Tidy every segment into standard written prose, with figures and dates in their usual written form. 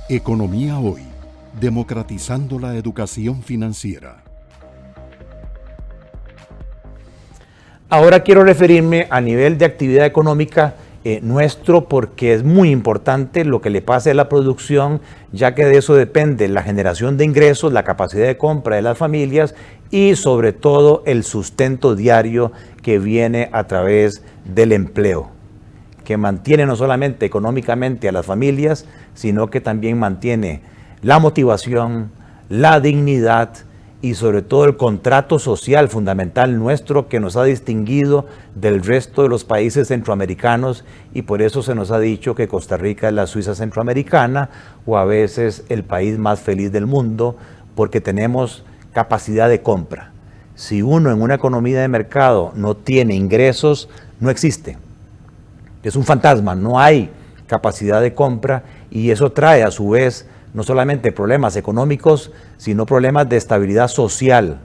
Economía Hoy, democratizando la educación financiera. Ahora quiero referirme a nivel de actividad económica nuestro, porque es muy importante lo que le pase a la producción, ya que de eso depende la generación de ingresos, la capacidad de compra de las familias y sobre todo el sustento diario que viene a través del empleo, que mantiene no solamente económicamente a las familias, sino que también mantiene la motivación, la dignidad y sobre todo el contrato social fundamental nuestro, que nos ha distinguido del resto de los países centroamericanos, y por eso se nos ha dicho que Costa Rica es la Suiza centroamericana, o a veces el país más feliz del mundo, porque tenemos capacidad de compra. Si uno en una economía de mercado no tiene ingresos, no existe. Es un fantasma, no hay capacidad de compra, y eso trae a su vez no solamente problemas económicos, sino problemas de estabilidad social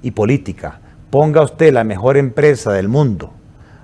y política. Ponga usted la mejor empresa del mundo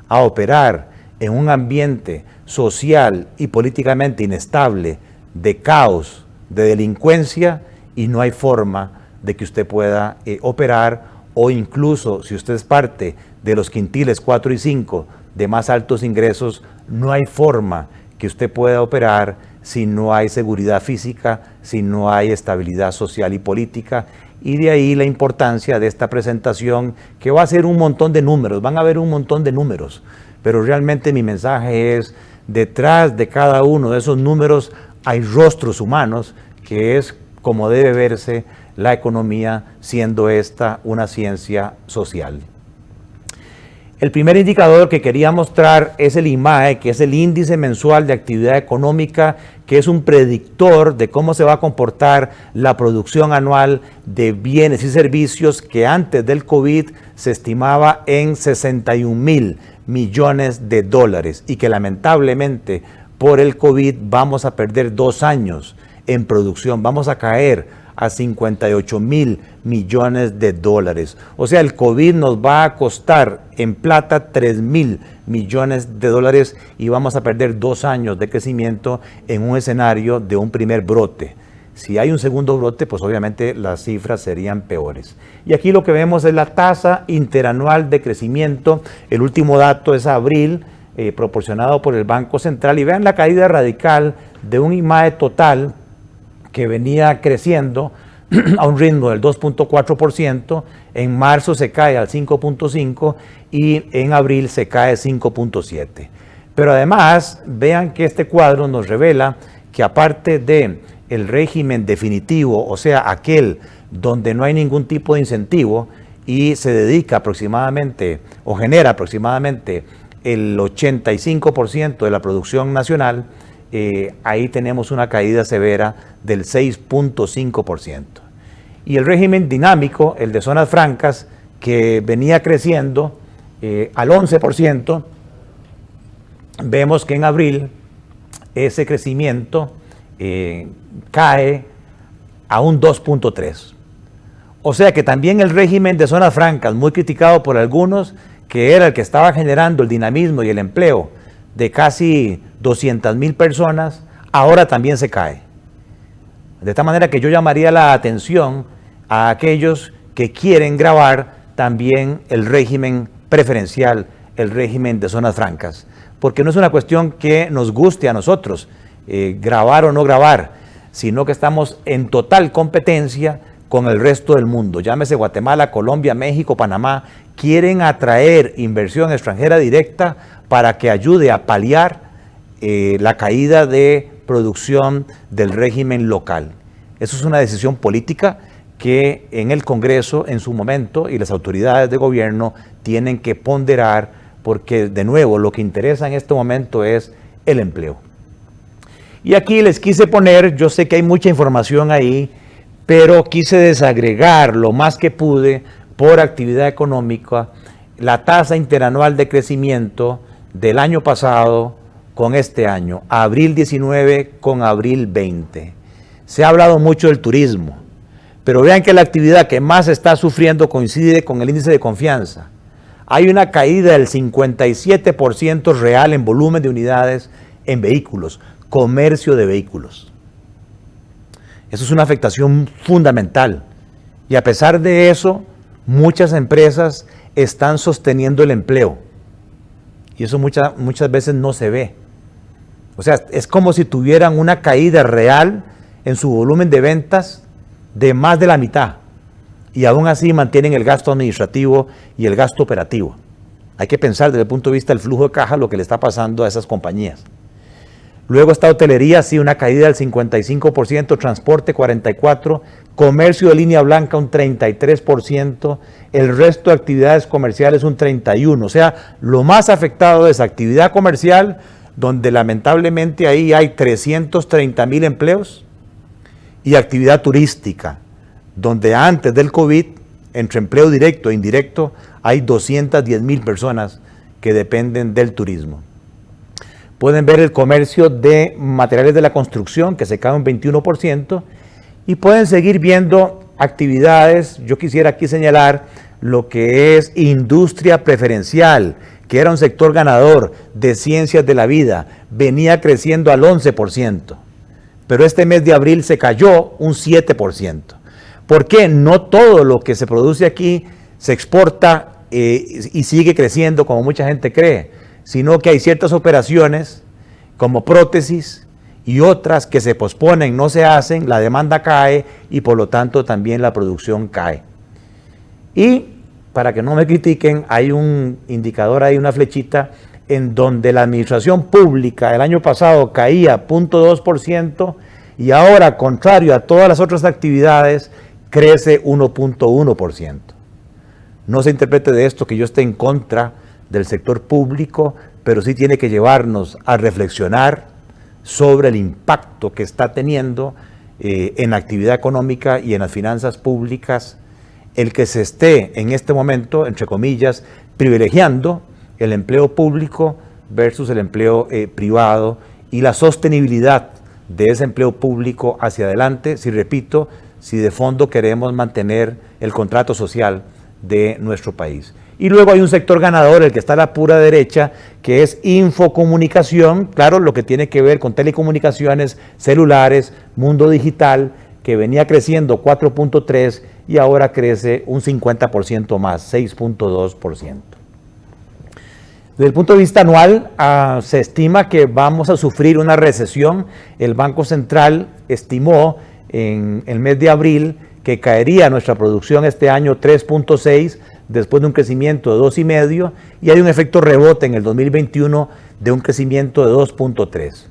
a operar en un ambiente social y políticamente inestable, de caos, de delincuencia, y no hay forma de que usted pueda operar, o incluso si usted es parte de los quintiles 4 y 5 de más altos ingresos, no hay forma que usted pueda operar si no hay seguridad física, si no hay estabilidad social y política. Y de ahí la importancia de esta presentación, que va a ser un montón de números, van a haber un montón de números, pero realmente mi mensaje es: detrás de cada uno de esos números hay rostros humanos, que es como debe verse la economía, siendo esta una ciencia social. El primer indicador que quería mostrar es el IMAE, que es el Índice Mensual de Actividad Económica, que es un predictor de cómo se va a comportar la producción anual de bienes y servicios, que antes del COVID se estimaba en 61,000 millones de dólares, y que lamentablemente por el COVID vamos a perder 2 años en producción, vamos a caer a 58,000 millones de dólares. O sea, el COVID nos va a costar en plata 3,000 millones de dólares, y vamos a perder 2 años de crecimiento en un escenario de un primer brote. Si hay un segundo brote, pues obviamente las cifras serían peores. Y aquí lo que vemos es la tasa interanual de crecimiento. El último dato es abril, proporcionado por el Banco Central, y vean la caída radical de un IMAE total que venía creciendo a un ritmo del 2.4%, en marzo se cae al 5.5% y en abril se cae 5.7%. Pero además, vean que este cuadro nos revela que aparte de el régimen definitivo, o sea, aquel donde no hay ningún tipo de incentivo y se dedica aproximadamente o genera aproximadamente el 85% de la producción nacional, ahí tenemos una caída severa del 6.5%. Y el régimen dinámico, el de zonas francas, que venía creciendo al 11%, vemos que en abril ese crecimiento cae a un 2.3%. O sea que también el régimen de zonas francas, muy criticado por algunos, que era el que estaba generando el dinamismo y el empleo de casi 200,000 personas, ahora también se cae. De esta manera que yo llamaría la atención a aquellos que quieren grabar también el régimen preferencial, el régimen de zonas francas, porque no es una cuestión que nos guste a nosotros, grabar o no grabar, sino que estamos en total competencia con el resto del mundo. Llámese Guatemala, Colombia, México, Panamá, quieren atraer inversión extranjera directa para que ayude a paliar la caída de producción del régimen local. Eso es una decisión política que en el Congreso en su momento y las autoridades de gobierno tienen que ponderar, porque de nuevo lo que interesa en este momento es el empleo. Y aquí les quise poner, yo sé que hay mucha información ahí, pero quise desagregar lo más que pude por actividad económica la tasa interanual de crecimiento del año pasado con este año, abril 19 con abril 20. Se ha hablado mucho del turismo, pero vean que la actividad que más está sufriendo coincide con el índice de confianza. Hay una caída del 57% real en volumen de unidades en vehículos, comercio de vehículos. Eso es una afectación fundamental. Y a pesar de eso, muchas empresas están sosteniendo el empleo. Y eso muchas veces no se ve. O sea, es como si tuvieran una caída real en su volumen de ventas de más de la mitad. Y aún así mantienen el gasto administrativo y el gasto operativo. Hay que pensar desde el punto de vista del flujo de caja lo que le está pasando a esas compañías. Luego está hotelería, sí, una caída del 55%, transporte 44%, comercio de línea blanca un 33%, el resto de actividades comerciales un 31%. O sea, lo más afectado es actividad comercial, donde lamentablemente ahí hay 330,000 empleos, y actividad turística, donde antes del COVID, entre empleo directo e indirecto, hay 210,000 personas que dependen del turismo. Pueden ver el comercio de materiales de la construcción, que se cae un 21%, y pueden seguir viendo actividades. Yo quisiera aquí señalar lo que es industria preferencial, que era un sector ganador de ciencias de la vida, venía creciendo al 11%, pero este mes de abril se cayó un 7%. ¿Por qué? No todo lo que se produce aquí se exporta y sigue creciendo como mucha gente cree, sino que hay ciertas operaciones como prótesis y otras que se posponen, no se hacen, la demanda cae y por lo tanto también la producción cae. Y para que no me critiquen, hay un indicador ahí, una flechita, en donde la administración pública el año pasado caía 0.2% y ahora, contrario a todas las otras actividades, crece 1.1%. No se interprete de esto que yo esté en contra del sector público, pero sí tiene que llevarnos a reflexionar sobre el impacto que está teniendo en la actividad económica y en las finanzas públicas el que se esté en este momento, entre comillas, privilegiando el empleo público versus el empleo privado y la sostenibilidad de ese empleo público hacia adelante, si repito, si de fondo queremos mantener el contrato social de nuestro país. Y luego hay un sector ganador, el que está a la pura derecha, que es infocomunicación, claro, lo que tiene que ver con telecomunicaciones, celulares, mundo digital, que venía creciendo 4.3% y ahora crece un 50% más, 6.2%. Desde el punto de vista anual, se estima que vamos a sufrir una recesión. El Banco Central estimó en el mes de abril que caería nuestra producción este año 3.6%, después de un crecimiento de 2,5%, y hay un efecto rebote en el 2021 de un crecimiento de 2.3%.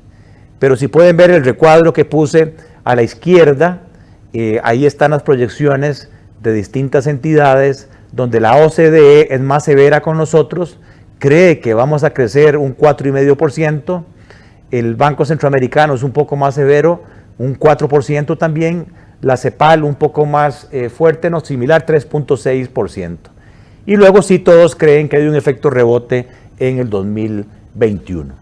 Pero si pueden ver el recuadro que puse a la izquierda, ahí están las proyecciones de distintas entidades, donde la OCDE es más severa con nosotros, cree que vamos a crecer un 4,5%, el Banco Centroamericano es un poco más severo, un 4% también, la CEPAL un poco más fuerte, no similar, 3.6%. Y luego sí todos creen que hay un efecto rebote en el 2021.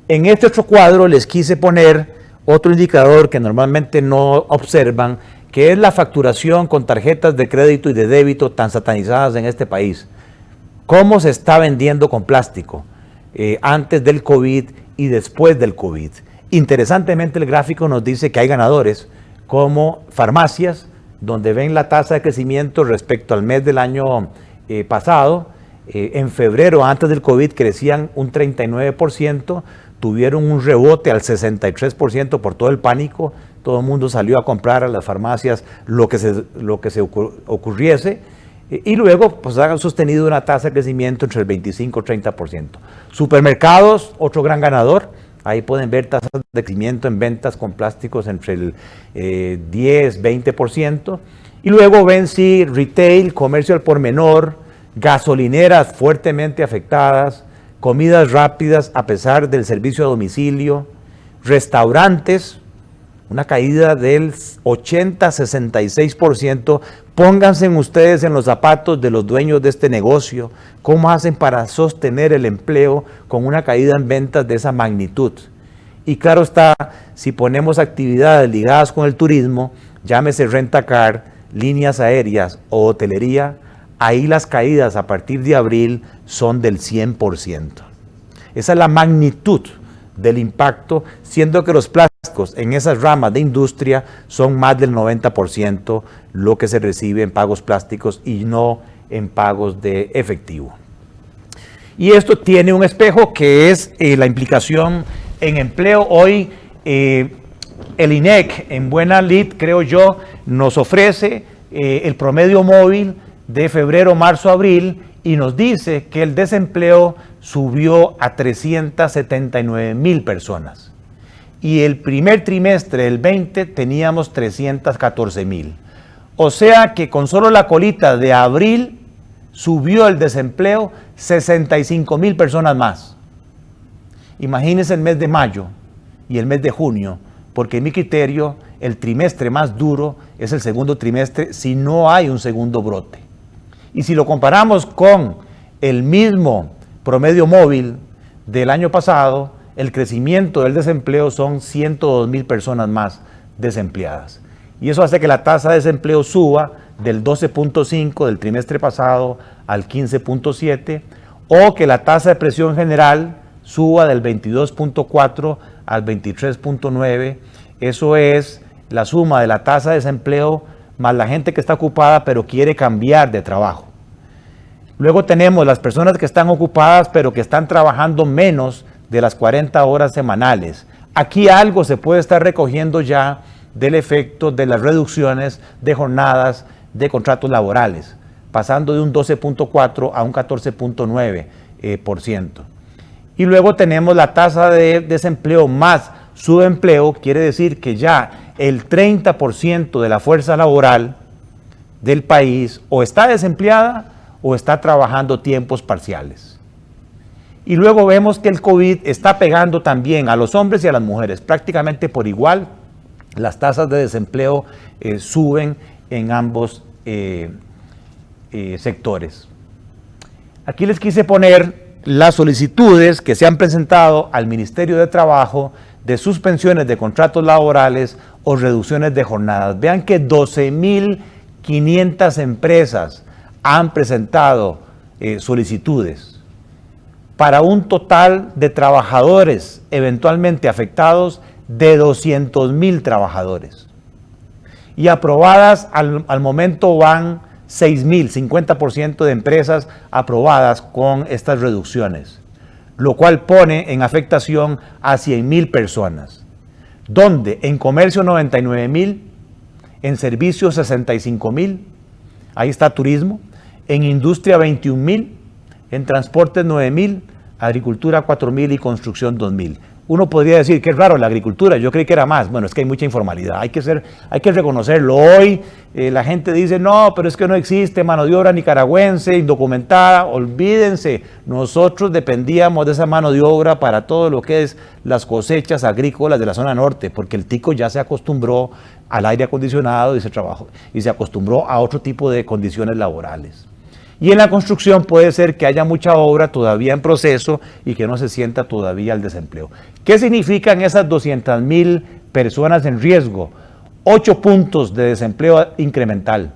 En este otro cuadro les quise poner otro indicador que normalmente no observan, que es la facturación con tarjetas de crédito y de débito tan satanizadas en este país. ¿Cómo se está vendiendo con plástico antes del COVID y después del COVID? Interesantemente, el gráfico nos dice que hay ganadores como farmacias, donde ven la tasa de crecimiento respecto al mes del año pasado. En febrero, antes del COVID, crecían un 39%, tuvieron un rebote al 63% por todo el pánico. Todo el mundo salió a comprar a las farmacias lo que se ocurriese. Y luego pues han sostenido una tasa de crecimiento entre el 25 y 30%. Supermercados, otro gran ganador. Ahí pueden ver tasas de crecimiento en ventas con plásticos entre el 10, 20%. Y luego ven sí, retail, comercio al por menor, gasolineras fuertemente afectadas, comidas rápidas a pesar del servicio a domicilio, restaurantes, una caída del 80-66%. Pónganse ustedes en los zapatos de los dueños de este negocio. ¿Cómo hacen para sostener el empleo con una caída en ventas de esa magnitud? Y claro está, si ponemos actividades ligadas con el turismo, llámese rentacar, líneas aéreas o hotelería, ahí las caídas a partir de abril son del 100%. Esa es la magnitud del impacto, siendo que los plásticos en esas ramas de industria son más del 90% lo que se recibe en pagos plásticos y no en pagos de efectivo. Y esto tiene un espejo que es la implicación en empleo. Hoy el INEC, en buena lid, creo yo, nos ofrece el promedio móvil de febrero, marzo, abril y nos dice que el desempleo subió a 379,000 personas. Y el primer trimestre del 20 teníamos 314,000. O sea que con solo la colita de abril subió el desempleo 65,000 personas más. Imagínense el mes de mayo y el mes de junio, porque en mi criterio el trimestre más duro es el segundo trimestre si no hay un segundo brote. Y si lo comparamos con el mismo promedio móvil del año pasado, el crecimiento del desempleo son 102,000 personas más desempleadas. Y eso hace que la tasa de desempleo suba del 12.5 del trimestre pasado al 15.7, o que la tasa de presión general suba del 22.4 al 23.9. Eso es la suma de la tasa de desempleo más la gente que está ocupada pero quiere cambiar de trabajo. Luego tenemos las personas que están ocupadas pero que están trabajando menos de las 40 horas semanales. Aquí algo se puede estar recogiendo ya del efecto de las reducciones de jornadas de contratos laborales, pasando de un 12.4 a un 14.9%. Y luego tenemos la tasa de desempleo más subempleo, quiere decir que ya el 30% de la fuerza laboral del país o está desempleada o está trabajando tiempos parciales. Y luego vemos que el COVID está pegando también a los hombres y a las mujeres, prácticamente por igual. Las tasas de desempleo suben en ambos sectores. Aquí les quise poner las solicitudes que se han presentado al Ministerio de Trabajo de suspensiones de contratos laborales o reducciones de jornadas. Vean que 12,500 empresas han presentado solicitudes para un total de trabajadores eventualmente afectados de 200,000 trabajadores. Y aprobadas al momento van 6,000, 50% de empresas aprobadas con estas reducciones, lo cual pone en afectación a 100,000 personas, donde en comercio 99,000, en servicios 65,000, ahí está turismo, en industria 21,000, en transportes 9,000, agricultura 4,000 y construcción 2,000. Uno podría decir que es raro la agricultura, yo creí que era más. Bueno, es que hay mucha informalidad, hay que reconocerlo. Hoy la gente dice, no, pero es que no existe mano de obra nicaragüense, indocumentada. Olvídense, nosotros dependíamos de esa mano de obra para todo lo que es las cosechas agrícolas de la zona norte, porque el tico ya se acostumbró al aire acondicionado y se acostumbró a otro tipo de condiciones laborales. Y en la construcción puede ser que haya mucha obra todavía en proceso y que no se sienta todavía el desempleo. ¿Qué significan esas 200,000 personas en riesgo? 8 puntos de desempleo incremental.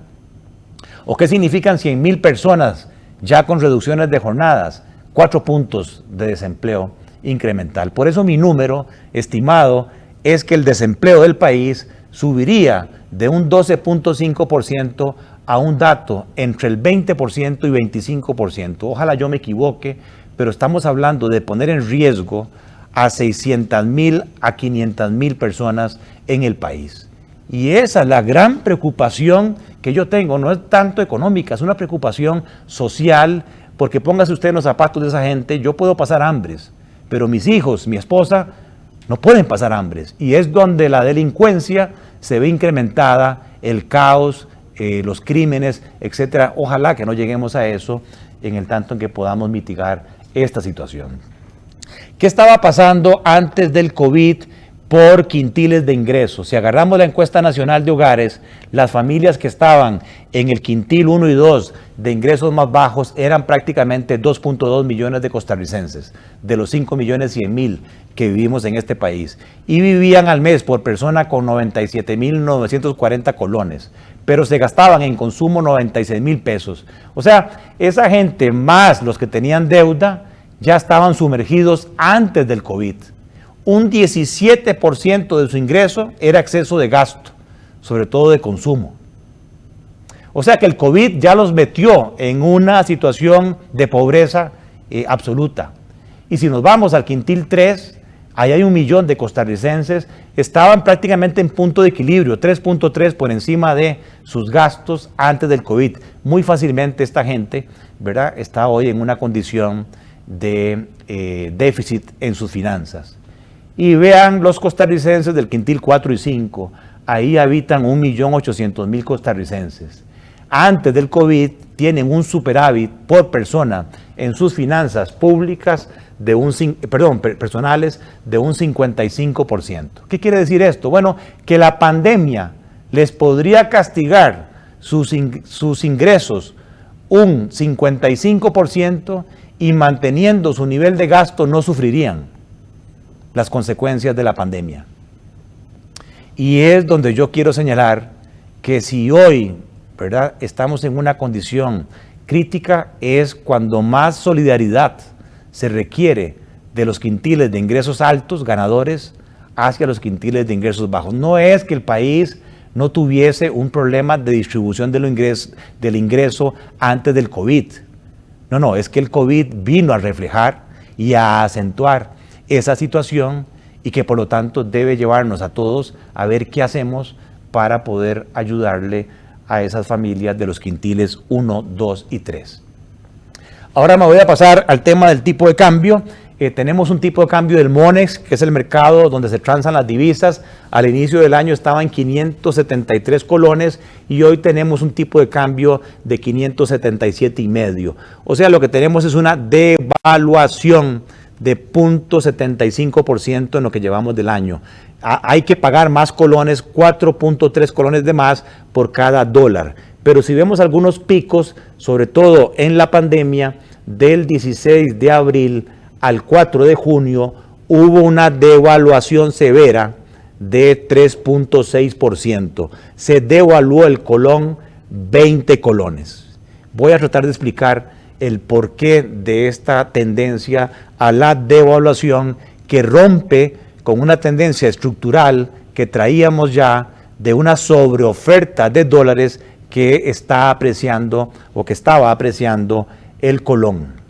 ¿O qué significan 100,000 personas ya con reducciones de jornadas? 4 puntos de desempleo incremental. Por eso mi número estimado es que el desempleo del país subiría de un 12.5% a un dato entre el 20% y 25%. Ojalá yo me equivoque, pero estamos hablando de poner en riesgo a 600,000 a 500,000 personas en el país. Y esa es la gran preocupación que yo tengo, no es tanto económica, es una preocupación social, porque póngase usted en los zapatos de esa gente. Yo puedo pasar hambres, pero mis hijos, mi esposa, no pueden pasar hambres. Y es donde la delincuencia se ve incrementada, el caos, los crímenes, etcétera. Ojalá que no lleguemos a eso en el tanto en que podamos mitigar esta situación. ¿Qué estaba pasando antes del COVID por quintiles de ingresos? Si agarramos la encuesta nacional de hogares, las familias que estaban en el quintil 1 y 2 de ingresos más bajos eran prácticamente 2.2 millones de costarricenses, de los 5.100.000 que vivimos en este país. Y vivían al mes por persona con 97,940 colones, pero se gastaban en consumo 96,000 pesos. O sea, esa gente más los que tenían deuda ya estaban sumergidos antes del COVID. un 17% de su ingreso era exceso de gasto, sobre todo de consumo. O sea que el COVID ya los metió en una situación de pobreza absoluta. Y si nos vamos al quintil 3, ahí hay 1 millón de costarricenses, estaban prácticamente en punto de equilibrio, 3.3 por encima de sus gastos antes del COVID. Muy fácilmente esta gente, ¿verdad?, está hoy en una condición de déficit en sus finanzas. Y vean los costarricenses del quintil 4 y 5, ahí habitan 1.800.000 costarricenses. Antes del COVID tienen un superávit por persona en sus finanzas públicas personales de un 55%. ¿Qué quiere decir esto? Bueno, que la pandemia les podría castigar sus ingresos un 55% y manteniendo su nivel de gasto no sufrirían las consecuencias de la pandemia. Y es donde yo quiero señalar que si hoy, ¿verdad?, estamos en una condición crítica, es cuando más solidaridad se requiere de los quintiles de ingresos altos, ganadores, hacia los quintiles de ingresos bajos. No es que el país no tuviese un problema de distribución del ingreso antes del COVID. No, es que el COVID vino a reflejar y a acentuar esa situación y que por lo tanto debe llevarnos a todos a ver qué hacemos para poder ayudarle a esas familias de los quintiles 1, 2 y 3. Ahora me voy a pasar al tema del tipo de cambio. Tenemos un tipo de cambio del Monex, que es el mercado donde se transan las divisas. Al inicio del año estaba en 573 colones y hoy tenemos un tipo de cambio de 577,5. O sea, lo que tenemos es una devaluación de 0.75% en lo que llevamos del año. Hay que pagar más colones, 4.3 colones de más por cada dólar. Pero si vemos algunos picos, sobre todo en la pandemia, del 16 de abril al 4 de junio, hubo una devaluación severa de 3.6%. Se devaluó el colón 20 colones. Voy a tratar de explicar el porqué de esta tendencia a la devaluación que rompe con una tendencia estructural que traíamos ya de una sobreoferta de dólares que está apreciando o que estaba apreciando el colón.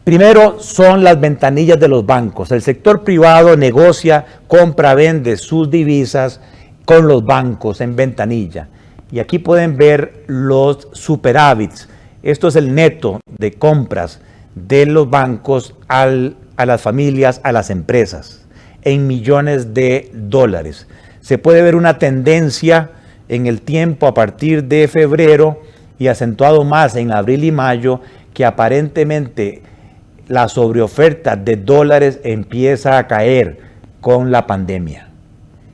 Primero son las ventanillas de los bancos. El sector privado negocia, compra, vende sus divisas con los bancos en ventanilla. Y aquí pueden ver los superávits. Esto es el neto de compras de los bancos a las familias, a las empresas, en millones de dólares. Se puede ver una tendencia en el tiempo a partir de febrero y acentuado más en abril y mayo, que aparentemente la sobreoferta de dólares empieza a caer con la pandemia.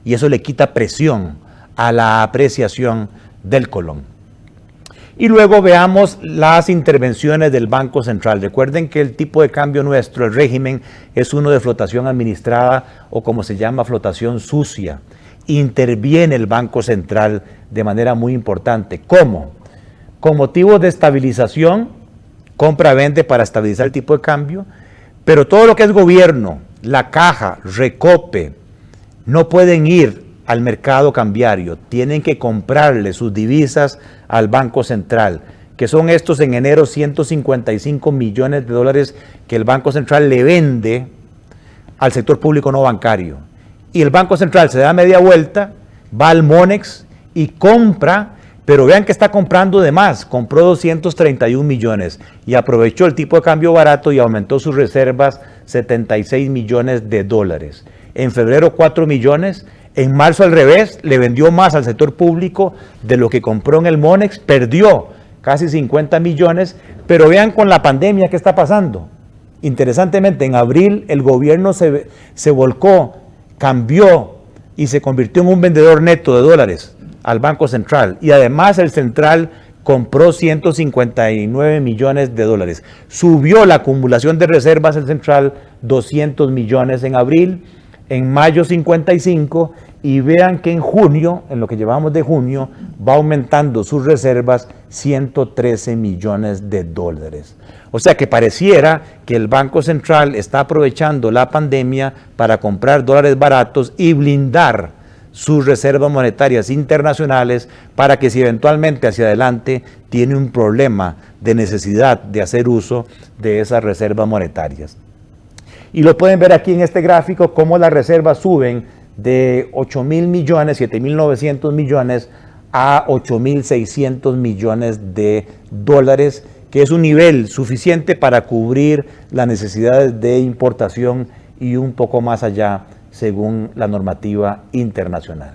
Y eso le quita presión a la apreciación del colón. Y luego veamos las intervenciones del Banco Central. Recuerden que el tipo de cambio nuestro, el régimen, es uno de flotación administrada o como se llama flotación sucia. Interviene el Banco Central de manera muy importante. ¿Cómo? Con motivos de estabilización, compra-vende para estabilizar el tipo de cambio, pero todo lo que es gobierno, la caja, Recope, no pueden ir al mercado cambiario, tienen que comprarle sus divisas al Banco Central, que son estos en enero 155 millones de dólares que el Banco Central le vende al sector público no bancario. Y el Banco Central se da media vuelta, va al Monex y compra, pero vean que está comprando de más, compró 231 millones y aprovechó el tipo de cambio barato y aumentó sus reservas 76 millones de dólares. En febrero 4 millones, en marzo al revés, le vendió más al sector público de lo que compró en el Monex, perdió casi 50 millones, pero vean con la pandemia qué está pasando. Interesantemente, en abril el gobierno se volcó, cambió y se convirtió en un vendedor neto de dólares al Banco Central. Y además el Central compró 159 millones de dólares. Subió la acumulación de reservas el Central 200 millones en abril, en mayo 55 y vean que en junio, en lo que llevamos de junio, va aumentando sus reservas 113 millones de dólares. O sea que pareciera que el Banco Central está aprovechando la pandemia para comprar dólares baratos y blindar sus reservas monetarias internacionales para que si eventualmente hacia adelante tiene un problema de necesidad de hacer uso de esas reservas monetarias. Y lo pueden ver aquí en este gráfico cómo las reservas suben de 8.000 millones, 7.900 millones a 8.600 millones de dólares, que es un nivel suficiente para cubrir las necesidades de importación y un poco más allá según la normativa internacional.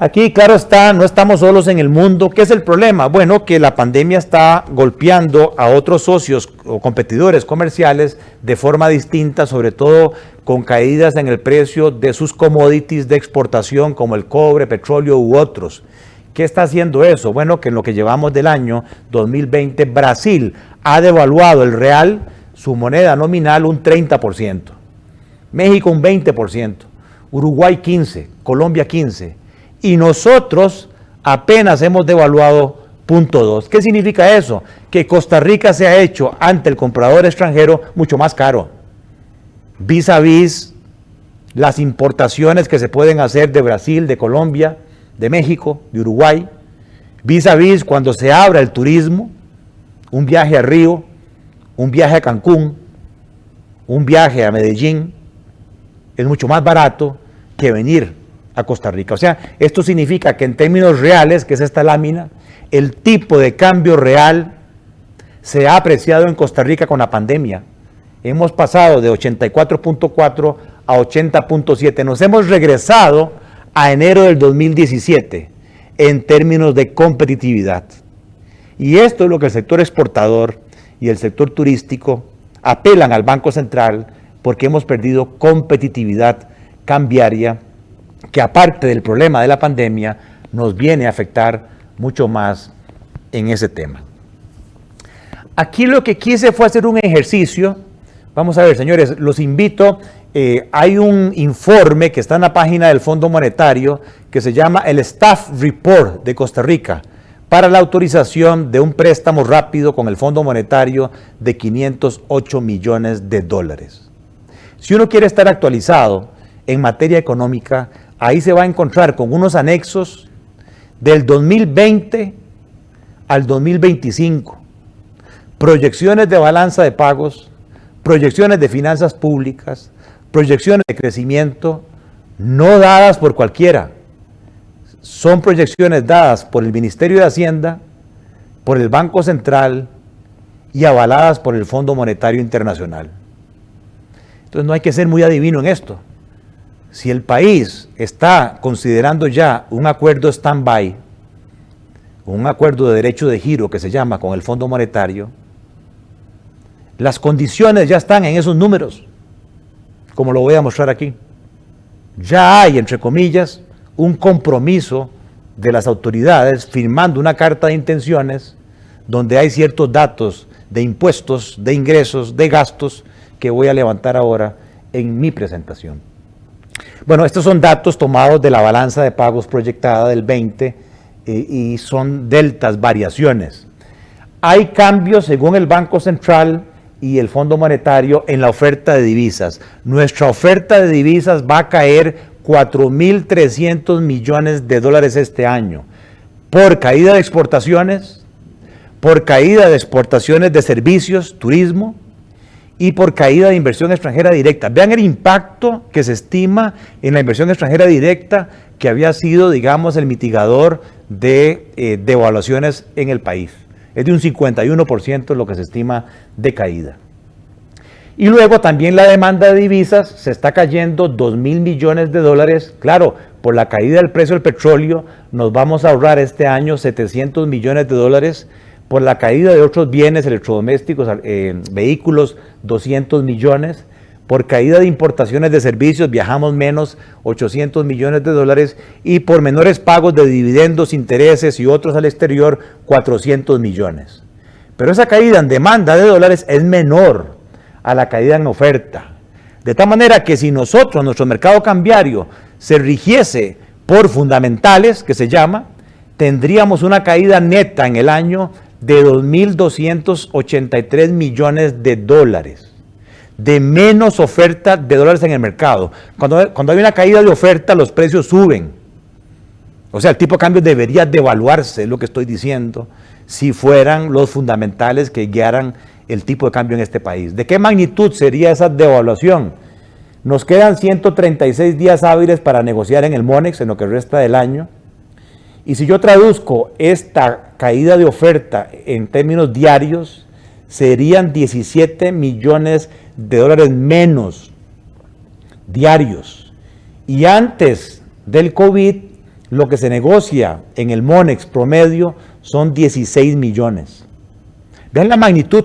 Aquí, claro está, no estamos solos en el mundo. ¿Qué es el problema? Bueno, que la pandemia está golpeando a otros socios o competidores comerciales de forma distinta, sobre todo con caídas en el precio de sus commodities de exportación como el cobre, petróleo u otros. ¿Qué está haciendo eso? Bueno, que en lo que llevamos del año 2020, Brasil ha devaluado el real, su moneda nominal, un 30%. México un 20%, Uruguay 15%, Colombia 15%. Y nosotros apenas hemos devaluado 0.2. ¿Qué significa eso? Que Costa Rica se ha hecho ante el comprador extranjero mucho más caro. Vis a vis las importaciones que se pueden hacer de Brasil, de Colombia, de México, de Uruguay. Vis a vis cuando se abra el turismo, un viaje a Río, un viaje a Cancún, un viaje a Medellín, es mucho más barato que venir a Costa Rica. O sea, esto significa que en términos reales, que es esta lámina, el tipo de cambio real se ha apreciado en Costa Rica con la pandemia. Hemos pasado de 84.4 a 80.7. Nos hemos regresado a enero del 2017 en términos de competitividad. Y esto es lo que el sector exportador y el sector turístico apelan al Banco Central, porque hemos perdido competitividad cambiaria que, aparte del problema de la pandemia, nos viene a afectar mucho más en ese tema. Aquí lo que quise fue hacer un ejercicio. Vamos a ver, señores, los invito. Hay un informe que está en la página del Fondo Monetario que se llama el Staff Report de Costa Rica para la autorización de un préstamo rápido con el Fondo Monetario de 508 millones de dólares. Si uno quiere estar actualizado en materia económica, ahí se va a encontrar con unos anexos del 2020 al 2025, proyecciones de balanza de pagos, proyecciones de finanzas públicas, proyecciones de crecimiento, no dadas por cualquiera. Son proyecciones dadas por el Ministerio de Hacienda, por el Banco Central y avaladas por el Fondo Monetario Internacional. Entonces no hay que ser muy adivino en esto. Si el país está considerando ya un acuerdo stand-by, un acuerdo de derecho de giro que se llama con el Fondo Monetario, las condiciones ya están en esos números, como lo voy a mostrar aquí. Ya hay, entre comillas, un compromiso de las autoridades firmando una carta de intenciones donde hay ciertos datos de impuestos, de ingresos, de gastos que voy a levantar ahora en mi presentación. Bueno, estos son datos tomados de la balanza de pagos proyectada del 20 y son deltas, variaciones. Hay cambios según el Banco Central y el Fondo Monetario en la oferta de divisas. Nuestra oferta de divisas va a caer 4.300 millones de dólares este año por caída de exportaciones, por caída de exportaciones de servicios, turismo, y por caída de inversión extranjera directa. Vean el impacto que se estima en la inversión extranjera directa, que había sido, digamos, el mitigador de devaluaciones en el país. Es de un 51% lo que se estima de caída. Y luego también la demanda de divisas se está cayendo 2.000 millones de dólares. Claro, por la caída del precio del petróleo nos vamos a ahorrar este año 700 millones de dólares. Por la caída de otros bienes electrodomésticos, vehículos, 200 millones. Por caída de importaciones de servicios viajamos menos, 800 millones de dólares. Y por menores pagos de dividendos, intereses y otros al exterior, 400 millones. Pero esa caída en demanda de dólares es menor a la caída en oferta. De tal manera que si nosotros, nuestro mercado cambiario, se rigiese por fundamentales, que se llama, tendríamos una caída neta en el año de 2.283 millones de dólares, de menos oferta de dólares en el mercado. Cuando hay una caída de oferta, los precios suben. O sea, el tipo de cambio debería devaluarse, es lo que estoy diciendo, si fueran los fundamentales que guiaran el tipo de cambio en este país. ¿De qué magnitud sería esa devaluación? Nos quedan 136 días hábiles para negociar en el MONEX en lo que resta del año. Y si yo traduzco esta caída de oferta en términos diarios, serían 17 millones de dólares menos diarios. Y antes del COVID, lo que se negocia en el MONEX promedio son 16 millones. Vean la magnitud.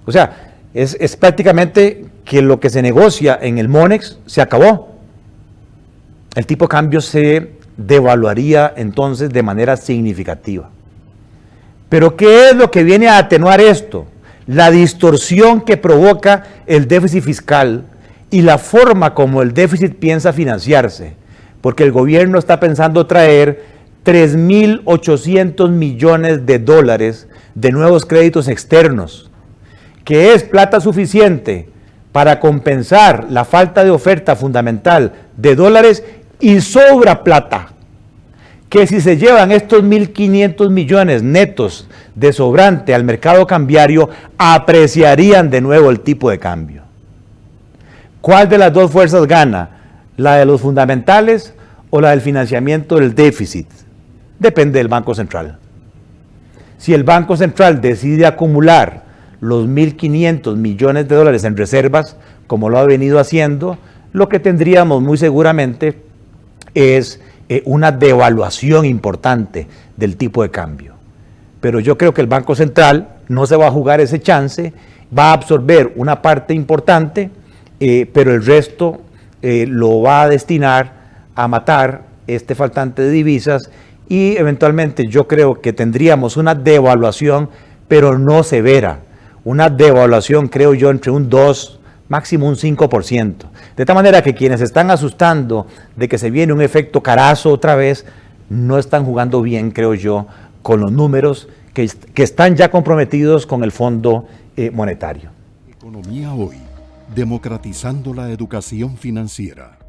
O sea, es prácticamente que lo que se negocia en el MONEX se acabó. El tipo de cambio se devaluaría entonces de manera significativa. Pero ¿qué es lo que viene a atenuar esto? La distorsión que provoca el déficit fiscal y la forma como el déficit piensa financiarse, porque el gobierno está pensando traer 3.800 millones de dólares de nuevos créditos externos, que es plata suficiente para compensar la falta de oferta fundamental de dólares y sobra plata, que si se llevan estos 1.500 millones netos de sobrante al mercado cambiario, apreciarían de nuevo el tipo de cambio. ¿Cuál de las dos fuerzas gana? ¿La de los fundamentales o la del financiamiento del déficit? Depende del Banco Central. Si el Banco Central decide acumular los 1.500 millones de dólares en reservas, como lo ha venido haciendo, lo que tendríamos muy seguramente es una devaluación importante del tipo de cambio. Pero yo creo que el Banco Central no se va a jugar ese chance, va a absorber una parte importante, pero el resto lo va a destinar a matar este faltante de divisas y eventualmente yo creo que tendríamos una devaluación, pero no severa. Una devaluación, creo yo, entre un 2, máximo un 5%. De tal manera que quienes están asustando de que se viene un efecto Carazo otra vez, no están jugando bien, creo yo, con los números que están ya comprometidos con el Fondo Monetario. Economía Hoy, democratizando la educación financiera.